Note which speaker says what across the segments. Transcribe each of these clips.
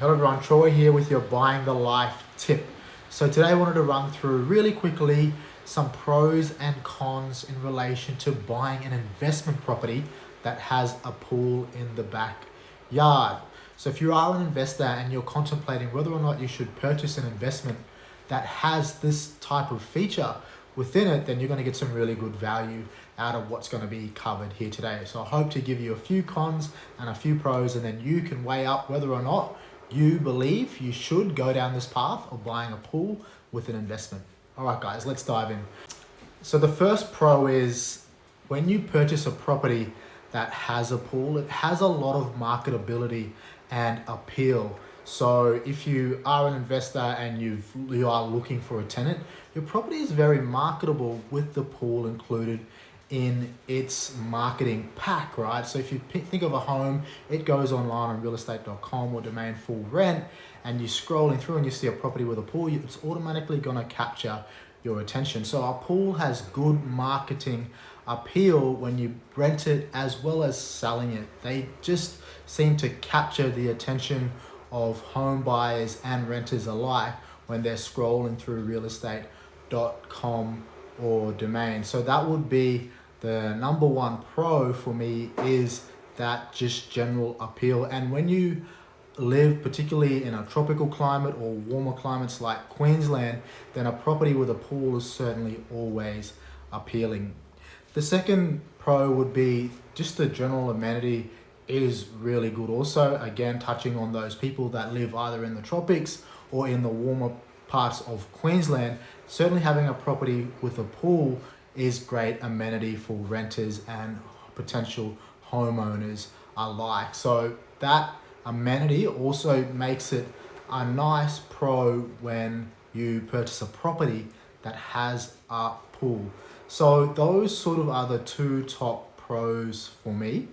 Speaker 1: Hello everyone, Troy here with your Buying the Life tip. So today I wanted to run through really quickly some pros and cons in relation to buying an investment property that has a pool in the backyard. So if you are an investor and you're contemplating whether or not you should purchase an investment that has this type of feature within it, then you're going to get some really good value out of what's going to be covered here today. So I hope to give you a few cons and a few pros, and then you can weigh up whether or not you believe you should go down this path of buying a pool with an investment. All right, guys, let's dive in. So the first pro is when you purchase a property that has a pool, it has a lot of marketability and appeal. So if you are an investor and you are looking for a tenant, your property is very marketable with the pool included in its marketing pack, right? So if you think of a home, it goes online on realestate.com or Domain Full Rent, and you're scrolling through and you see a property with a pool, it's automatically gonna capture your attention. So our pool has good marketing appeal when you rent it as well as selling it. They just seem to capture the attention of home buyers and renters alike when they're scrolling through realestate.com or Domain. So that would be the number one pro for me, is that just general appeal. And when you live particularly in a tropical climate or warmer climates like Queensland, then a property with a pool is certainly always appealing. The second pro would be just the general amenity is really good also. Again, touching on those people that live either in the tropics or in the warmer parts of Queensland, certainly having a property with a pool is great amenity for renters and potential homeowners alike. So that amenity also makes it a nice pro when you purchase a property that has a pool. So those sort of are the two top pros for me.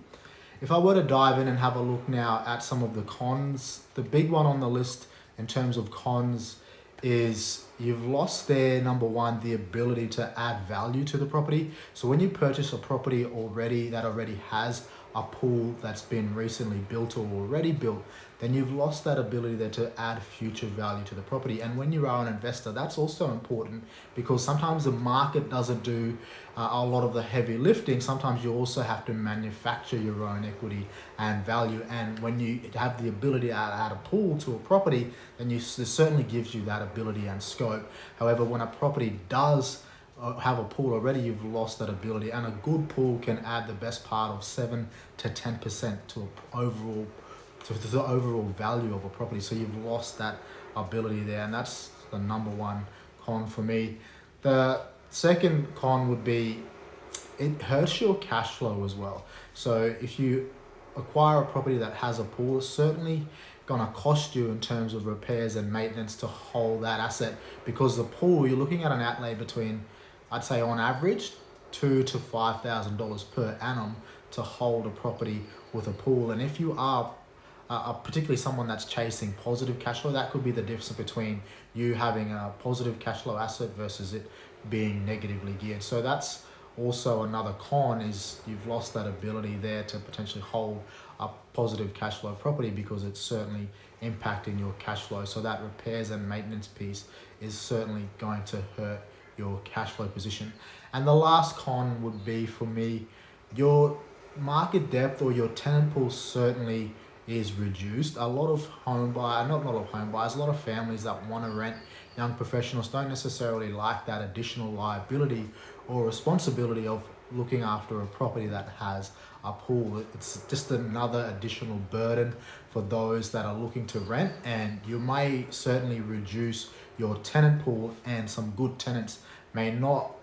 Speaker 1: If I were to dive in and have a look now at some of the cons, the big one on the list in terms of cons is you've lost there, number one, the ability to add value to the property. So when you purchase a property that already has a pool that's been recently built or already built, then you've lost that ability there to add future value to the property. And when you are an investor, that's also important, because sometimes the market doesn't do a lot of the heavy lifting. Sometimes you also have to manufacture your own equity and value. And when you have the ability to add a pool to a property, then it certainly gives you that ability and scope. However, when a property does have a pool already, you've lost that ability, and a good pool can add the best part of 7 to 10% to the overall value of a property. So you've lost that ability there, and that's the number one con for me. The second con would be it hurts your cash flow as well. So if you acquire a property that has a pool, it's certainly gonna cost you in terms of repairs and maintenance to hold that asset, because the pool, you're looking at an outlay between, I'd say on average, $2,000 to $5,000 per annum to hold a property with a pool. And if you are particularly someone that's chasing positive cash flow, that could be the difference between you having a positive cash flow asset versus it being negatively geared. So that's also another con, is you've lost that ability there to potentially hold a positive cash flow property, because it's certainly impacting your cash flow. So that repairs and maintenance piece is certainly going to hurt your cash flow position. And the last con would be, for me, your market depth or your tenant pool certainly is reduced. A lot of home buyers, not a lot of home buyers, a lot of families that want to rent, young professionals, don't necessarily like that additional liability or responsibility of looking after a property that has a pool. It's just another additional burden for those that are looking to rent, and you may certainly reduce your tenant pool, and some good tenants may not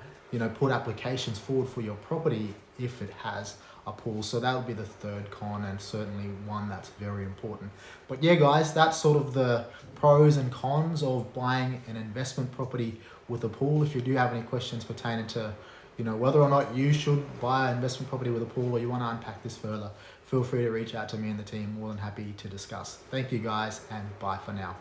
Speaker 1: put applications forward for your property if it has a pool. So that would be the third con, and certainly one that's very important. But yeah, guys, that's sort of the pros and cons of buying an investment property with a pool. If you do have any questions pertaining to whether or not you should buy an investment property with a pool, or you want to unpack this further, feel free to reach out to me and the team. More than happy to discuss. Thank you, guys, and bye for now.